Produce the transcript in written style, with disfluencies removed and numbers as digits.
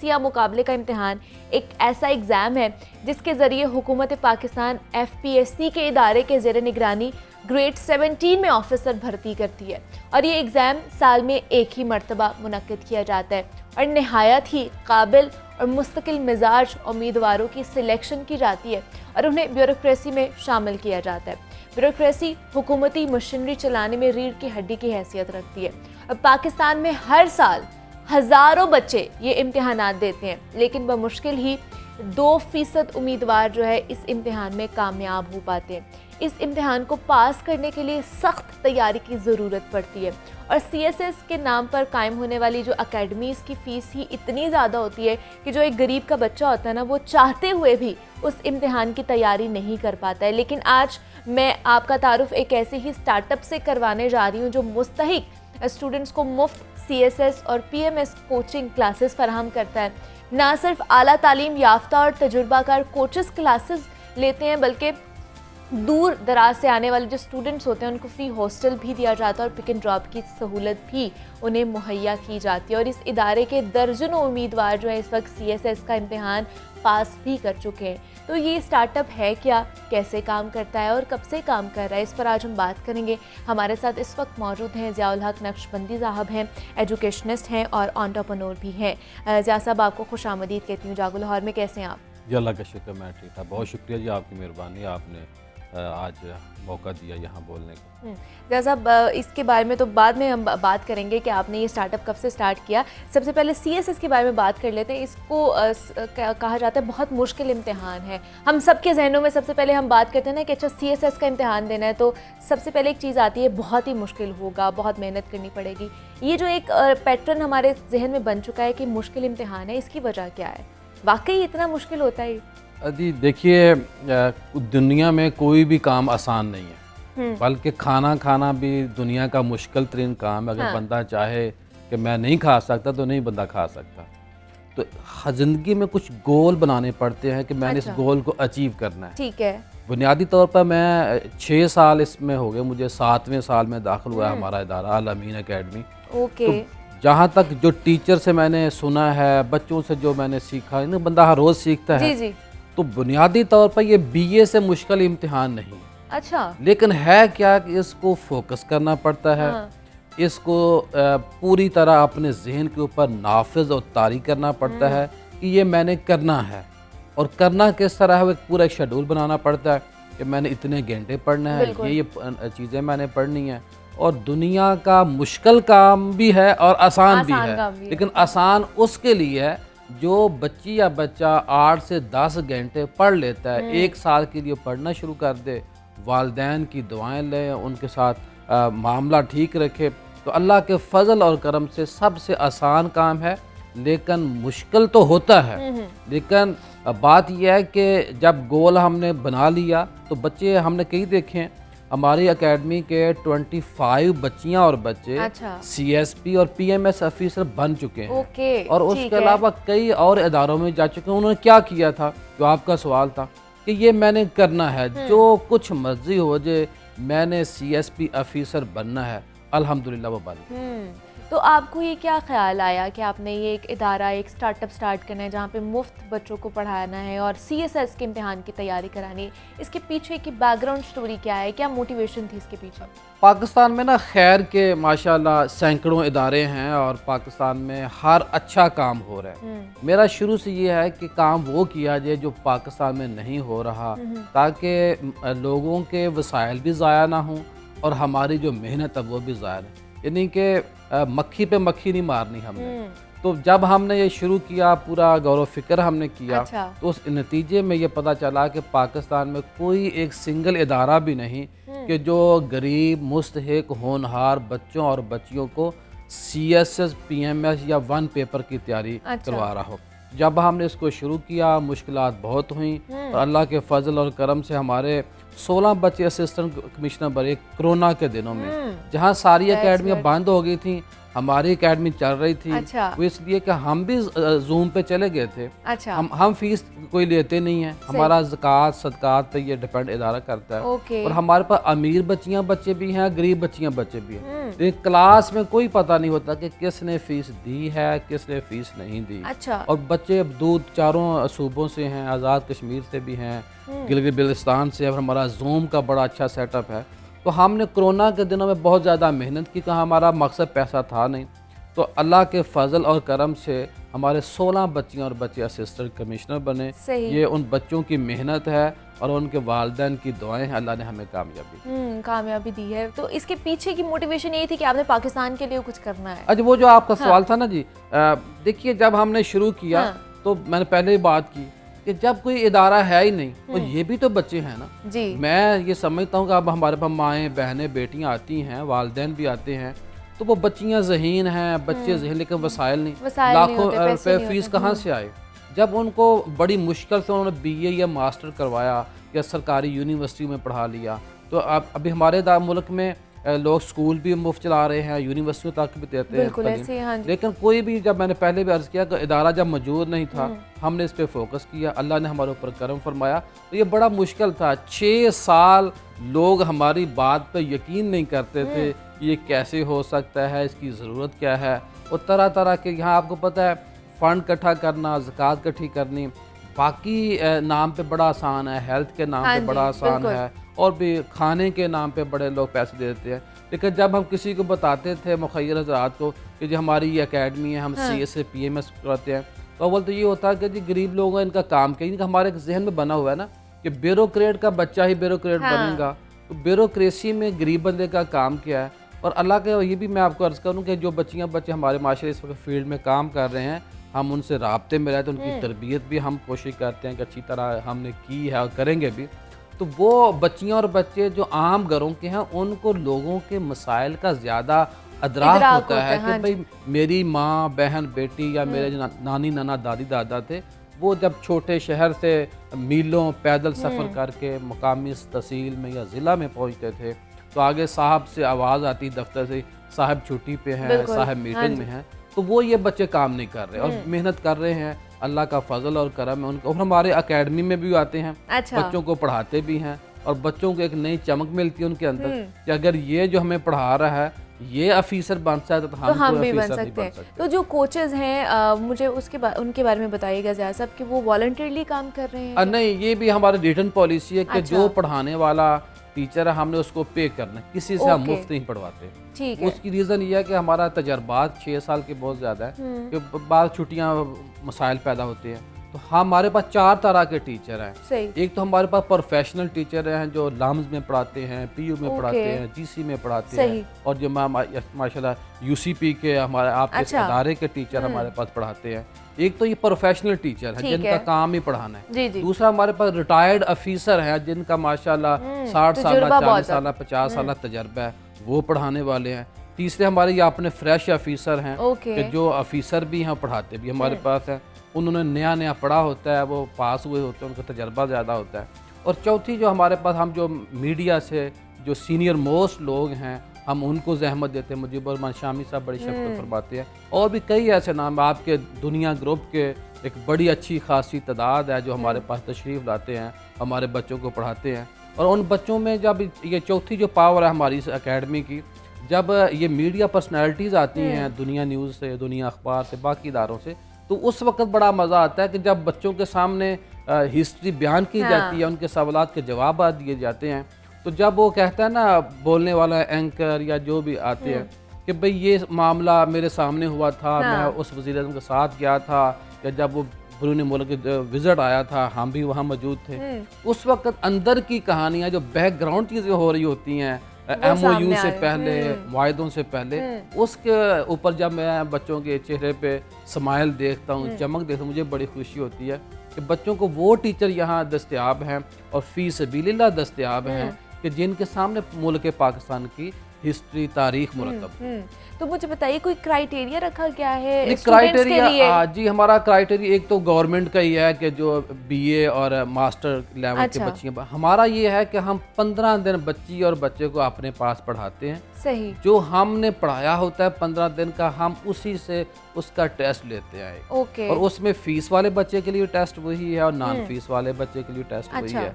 या मुकाबले का इम्तिहान एक ऐसा एग्ज़ाम है जिसके ज़रिए हुकूमत पाकिस्तान FPSC के इदारे के ज़ेर निगरानी ग्रेड 17 में ऑफिसर भर्ती करती है और ये एग्ज़ाम साल में एक ही मरतबा मुनक्किद किया जाता है और नहायत ही काबिल और मुस्तकिल मिजाज उम्मीदवारों की सिलेक्शन की जाती है और उन्हें ब्यूरोक्रेसी में शामिल किया जाता है। ब्यूरोक्रेसी हुकूमती मशीनरी चलाने में रीढ़ की हड्डी की हैसियत रखती है और पाकिस्तान में हर साल हज़ारों बच्चे ये इम्तिहानात देते हैं, लेकिन बमुश्किल ही 2% उम्मीदवार जो है इस इम्तिहान में कामयाब हो पाते हैं। इस इम्तिहान को पास करने के लिए सख्त तैयारी की ज़रूरत पड़ती है और CSS के नाम पर कायम होने वाली जो अकेडमीज़ की फ़ीस ही इतनी ज़्यादा होती है कि जो एक गरीब का बच्चा होता है ना, वो चाहते हुए भी उस इम्तिहान की तैयारी नहीं कर पाता है। लेकिन आज मैं आपका तारुफ एक ऐसे ही स्टार्टअप से करवाने जा रही हूँ जो मुस्तहिक स्टूडेंट्स को मुफ्त CSS और PMS कोचिंग क्लासेस फराहम करता है। ना सिर्फ आला तालीम याफ्ता और तजुर्बाकार कोचेस क्लासेस लेते हैं, बल्कि दूर दराज से आने वाले जो स्टूडेंट्स होते हैं उनको फ्री हॉस्टल भी दिया जाता है और पिक एंड ड्रॉप की सहूलत भी उन्हें मुहैया की जाती है। और इस इदारे के दर्जनों उम्मीदवार जो है इस वक्त CSS का इम्तिहान पास भी कर चुके हैं। तो ये स्टार्टअप है क्या, कैसे काम करता है और कब से काम कर रहा है, इस पर आज हम बात करेंगे। हमारे साथ इस वक्त मौजूद हैं ज़ियाउल हक नक्शबंदी साहब हैं, एजुकेशनिस्ट हैं और एंटरप्रेन्योर भी हैं। ज़िया साहब, आपको खुशामदीद कहती हूँ। जागो लाहौर में कैसे हैं आप? जी अल्लाह का शुक्र, मैं ठीक था। बहुत शुक्रिया जी, आपकी मेहरबानी, आपने आज मौका दिया यहाँ बोलने का। ज़िया साहब, इसके बारे में तो बाद में हम बात करेंगे कि आपने ये स्टार्टअप कब से स्टार्ट किया। सबसे पहले CSS के बारे में बात कर लेते हैं। इसको कहा जाता है बहुत मुश्किल इम्तिहान है। हम सबके जहनों में सबसे पहले हम बात करते हैं ना कि अच्छा CSS का इम्तिहान देना है तो सबसे पहले एक चीज़ आती है बहुत ही मुश्किल होगा, बहुत मेहनत करनी पड़ेगी। ये जो एक पैटर्न हमारे जहन में बन चुका है कि मुश्किल इम्तिहान है, इसकी वजह क्या है? वाकई इतना मुश्किल होता है? अदी देखिए, दुनिया में कोई भी काम आसान नहीं है, बल्कि खाना भी दुनिया का मुश्किल तरीन काम है। अगर बंदा चाहे कि मैं नहीं खा सकता तो नहीं बंदा खा सकता। तो ज़िंदगी में कुछ गोल बनाने पड़ते हैं कि मैंने इस गोल को अचीव करना है। ठीक है। बुनियादी तौर पर मैं 6 साल इसमें हो गए, मुझे 7वें साल में दाखिल हुआ है हमारा इदारा अल अमीन अकेडमी। ओके। जहाँ तक जो टीचर से मैंने सुना है, बच्चों से जो मैंने सीखा है, बंदा हर रोज़ सीखता है। जी। तो बुनियादी तौर पर ये BA से मुश्किल इम्तिहान नहीं। अच्छा। लेकिन है क्या कि इसको फोकस करना पड़ता है। इसको पूरी तरह अपने जहन के ऊपर नाफिज और तारी करना पड़ता है कि ये मैंने करना है। और करना किस तरह है, वो पूरा एक शेड्यूल बनाना पड़ता है कि मैंने इतने घंटे पढ़ना है, ये चीज़ें मैंने पढ़नी है। और दुनिया का मुश्किल काम भी है और आसान भी है, लेकिन आसान उसके लिए है जो बच्ची या बच्चा 8 से 10 घंटे पढ़ लेता है, 1 साल के लिए पढ़ना शुरू कर दे, वालिदैन की दुआएं ले, उनके साथ मामला ठीक रखे, तो अल्लाह के फजल और करम से सबसे आसान काम है। लेकिन मुश्किल तो होता है। लेकिन बात यह है कि जब गोल हमने बना लिया तो बच्चे हमने कई देखे हैं, हमारी एकेडमी के 25 बच्चियां और बच्चे CSP और PMS ऑफिसर बन चुके हैं। और उसके अलावा कई और इदारों में जा चुके हैं। उन्होंने क्या किया था, जो आपका सवाल था कि ये मैंने करना है, जो कुछ मर्जी हो जाए, मैंने CSP ऑफिसर बनना है, अल्हम्दुलिल्लाह वो बन गए। तो आपको ये क्या ख्याल आया कि आपने ये एक इदारा, एक स्टार्टअप स्टार्ट करना है जहाँ पे मुफ्त बच्चों को पढ़ाना है और CSS के इम्तिहान की तैयारी करानी है? इसके पीछे की बैकग्राउंड स्टोरी क्या है, क्या मोटिवेशन थी इसके पीछे? पाकिस्तान में ना खैर के माशाल्लाह सैकड़ों इदारे हैं और पाकिस्तान में हर अच्छा काम हो रहा है। मेरा शुरू से ये है कि काम वो किया जाए जो पाकिस्तान में नहीं हो रहा, ताकि लोगों के वसाइल भी ज़ाया ना हों और हमारी जो मेहनत है वो भी ज़ाया ना। यानी कि मक्खी पे मक्खी नहीं मारनी हमने। तो जब हमने ये शुरू किया, पूरा गौर फिक्र हमने किया, तो उस नतीजे में ये पता चला कि पाकिस्तान में कोई एक सिंगल इदारा भी नहीं कि जो गरीब मुस्तहिक होनहार बच्चों और बच्चियों को CSS PMS या 1 पेपर की तैयारी करवा रहा हो। जब हमने इसको शुरू किया, मुश्किलात बहुत हुई और अल्लाह के फजल और करम से हमारे 16 बच्चे असिस्टेंट कमिश्नर बने कोरोना के दिनों में, जहां सारी एकेडमियां बंद हो गई थी। ہماری اکیڈمی چل رہی تھی اچھا وہ اس لیے کہ ہم بھی زوم پہ چلے گئے تھے. اچھا ہم فیس کوئی لیتے نہیں ہیں, ہمارا زکوٰۃ صدقات پہ یہ ڈپینڈ ادارہ کرتا ہے. اوکے اور ہمارے پاس امیر بچیاں بچے بھی ہیں, غریب بچیاں بچے بھی ہیں, لیکن کلاس میں کوئی پتہ نہیں ہوتا کہ کس نے فیس دی ہے کس نے فیس نہیں دی. اچھا اور بچے دور چاروں صوبوں سے ہیں, آزاد کشمیر سے بھی ہیں, گلگت بلتستان سے, اور ہمارا زوم کا بڑا اچھا سیٹ اپ ہے. تو ہم نے کرونا کے دنوں میں بہت زیادہ محنت کی, کہ ہمارا مقصد پیسہ تھا نہیں. تو اللہ کے فضل اور کرم سے ہمارے 16 بچیاں اور بچے اسسٹنٹ کمشنر بنے. صحیح. یہ ان بچوں کی محنت ہے اور ان کے والدین کی دعائیں ہیں, اللہ نے ہمیں کامیابی دی ہے. تو اس کے پیچھے کی موٹیویشن یہی تھی کہ آپ نے پاکستان کے لیے کچھ کرنا ہے. اچھا, وہ جو آپ کا سوال تھا نا جی, دیکھیے جب ہم نے شروع کیا تو میں نے پہلے ہی بات کی کہ جب کوئی ادارہ ہے ہی نہیں تو یہ بھی تو بچے ہیں نا جی. میں یہ سمجھتا ہوں کہ اب ہمارے پاس مائیں بہنیں بیٹیاں آتی ہیں, والدین بھی آتے ہیں, تو وہ بچیاں ذہین ہیں, بچے ذہین, لیکن وسائل نہیں, لاکھوں روپے فیس کہاں سے آئے. جب ان کو بڑی مشکل سے انہوں نے بی اے یا ماسٹر کروایا یا سرکاری یونیورسٹی میں پڑھا لیا, تو ابھی ہمارے ملک میں لوگ سکول بھی مفت چلا رہے ہیں, یونیورسٹیوں تک بھی دیتے ہیں, لیکن کوئی بھی, جب میں نے پہلے بھی عرض کیا کہ ادارہ جب موجود نہیں تھا ہم نے اس پہ فوکس کیا, اللہ نے ہمارے اوپر کرم فرمایا. تو یہ بڑا مشکل تھا, 6 سال لوگ ہماری بات پہ یقین نہیں کرتے تھے, یہ کیسے ہو سکتا ہے, اس کی ضرورت کیا ہے. اور طرح طرح کے یہاں آپ کو پتہ ہے فنڈ اکٹھا کرنا, زکوٰۃ اکٹھی کرنی, باقی نام پہ بڑا آسان ہے, ہیلتھ کے نام پہ بڑا آسان ہے, اور بھی کھانے کے نام پہ بڑے لوگ پیسے دیتے ہیں. لیکن جب ہم کسی کو بتاتے تھے مخیر حضرات کو کہ جی ہماری یہ اکیڈمی ہے, ہم سی ایس سے پی ایم ایس کراتے ہیں, تو اول تو یہ ہوتا ہے کہ جی غریب لوگ ہیں, ان کا کام کیا, کہ ہمارے ذہن میں بنا ہوا ہے نا کہ بیوروکریٹ کا بچہ ہی بیوروکریٹ بنے گا. تو بیوروکریسی میں غریب بندے کا کام کیا ہے. اور اللہ کے یہ بھی میں آپ کو عرض کروں کہ جو بچیاں بچے ہمارے معاشرے اس وقت فیلڈ میں کام کر رہے ہیں, ہم ان سے رابطے میں رہتے ہیں, ان کی تربیت بھی ہم کوشش کرتے ہیں کہ اچھی طرح ہم نے کی ہے اور کریں گے بھی. تو وہ بچیاں اور بچے جو عام گھروں کے ہیں ان کو لوگوں کے مسائل کا زیادہ ادراک ہوتا ہے کہ بھئی میری ماں بہن بیٹی یا میرے جو نانی نانا دادی دادا تھے, وہ جب چھوٹے شہر سے میلوں پیدل سفر کر کے مقامی تحصیل میں یا ضلع میں پہنچتے تھے, تو آگے صاحب سے آواز آتی دفتر سے, صاحب چھٹی پہ ہیں, صاحب میٹنگ میں ہیں. تو وہ یہ بچے کام نہیں کر رہے اور محنت کر رہے ہیں, اللہ کا فضل اور کرم ہے ان کو. اور ہمارے اکیڈمی میں بھی آتے ہیں, بچوں کو پڑھاتے بھی ہیں, اور بچوں کو ایک نئی چمک ملتی ہے ان کے اندر کہ اگر یہ جو ہمیں پڑھا رہا ہے یہ افیسر بن سکتا ہے تو ہم بھی بن سکتے ہیں. تو جو کوچز ہیں مجھے ان کے بارے میں بتائیے گا زیادہ صاحب کہ وہ والنٹریلی کام کر رہے ہیں. نہیں, یہ بھی ہماری ریٹن پالیسی ہے کہ جو پڑھانے والا ٹیچر ہے ہم نے اس کو پے کرنا ہے, کسی سے ہم مفت نہیں پڑھواتے. اس کی ریزن یہ ہے کہ ہمارا تجربات 6 سال کے بہت زیادہ ہے, کہ بعض چھٹیاں مسائل پیدا ہوتے ہیں. تو ہمارے پاس 4 طرح کے ٹیچر ہیں. ایک تو ہمارے پاس پروفیشنل ٹیچر ہیں جو لامز میں پڑھاتے ہیں, پی یو میں پڑھاتے ہیں, جی سی میں پڑھاتے ہیں, اور جو ماشاءاللہ یو سی پی کے ہمارے آپ کے ادارے کے ٹیچر ہمارے پاس پڑھاتے ہیں. ایک تو یہ پروفیشنل ٹیچر ہیں جن کا کام ہی پڑھانا ہے. دوسرا ہمارے پاس ریٹائرڈ افیسر ہیں جن کا ماشاءاللہ 60 سالہ 40 سالہ 50 سالہ تجربہ ہے, وہ پڑھانے والے ہیں. تیسرے ہمارے یہ اپنے فریش افیسر ہیں کہ جو افیسر بھی ہیں پڑھاتے بھی ہمارے پاس ہیں, انہوں نے نیا پڑھا ہوتا ہے, وہ پاس ہوئے ہوتے ہیں, ان کا تجربہ زیادہ ہوتا ہے. اور چوتھی جو ہمارے پاس ہم جو میڈیا سے جو سینئر موسٹ لوگ ہیں ہم ان کو زحمت دیتے ہیں. مجیب الرحمان شامی صاحب بڑی شفقت فرماتے ہیں, اور بھی کئی ایسے نام آپ کے دنیا گروپ کے ایک بڑی اچھی خاصی تعداد ہے جو ہمارے پاس تشریف لاتے ہیں, ہمارے بچوں کو پڑھاتے ہیں. اور ان بچوں میں جب یہ چوتھی جو پاور ہے ہماری اس اکیڈمی کی, جب یہ میڈیا پرسنالٹیز آتی ہیں دنیا نیوز سے, دنیا اخبار سے, باقی اداروں سے, تو اس وقت بڑا مزہ آتا ہے کہ جب بچوں کے سامنے ہسٹری بیان کی جاتی ہے, ان کے سوالات کے جوابات دیے جاتے ہیں, تو جب وہ کہتا ہے نا بولنے والا اینکر یا جو بھی آتے ہیں کہ بھئی یہ معاملہ میرے سامنے ہوا تھا, میں اس وزیر اعظم کے ساتھ گیا تھا, یا جب وہ بیرون ملک وزٹ آیا تھا ہم بھی وہاں موجود تھے, اس وقت اندر کی کہانیاں جو بیک گراؤنڈ چیزیں ہو رہی ہوتی ہیں ایم او یو سے پہلے, معاہدوں سے پہلے, اس کے اوپر جب میں بچوں کے چہرے پہ سمائل دیکھتا ہوں, چمک دیکھتا ہوں, مجھے بڑی خوشی ہوتی ہے کہ بچوں کو وہ ٹیچر یہاں دستیاب ہیں اور فی سبیل اللہ دستیاب ہیں کہ جن کے سامنے ملک پاکستان کی हिस्ट्री तारीख मुरतब। तो मुझे बताइए कोई क्राइटेरिया रखा गया है स्टूडेंट्स के क्राइटेरिया लिए? जी हमारा क्राइटेरिया एक तो गवर्नमेंट का ही है कि जो बीए और मास्टर लेवल के बच्चियाँ, हमारा ये है कि हम 15 दिन बच्ची और बच्चे को अपने पास पढ़ाते हैं। सही। जो हमने पढ़ाया होता है 15 दिन का, हम उसी से उसका टेस्ट लेते हैं। ओके। और उसमें फीस वाले बच्चे के लिए टेस्ट वही है और नॉन फीस वाले बच्चे के लिए टेस्ट वही है।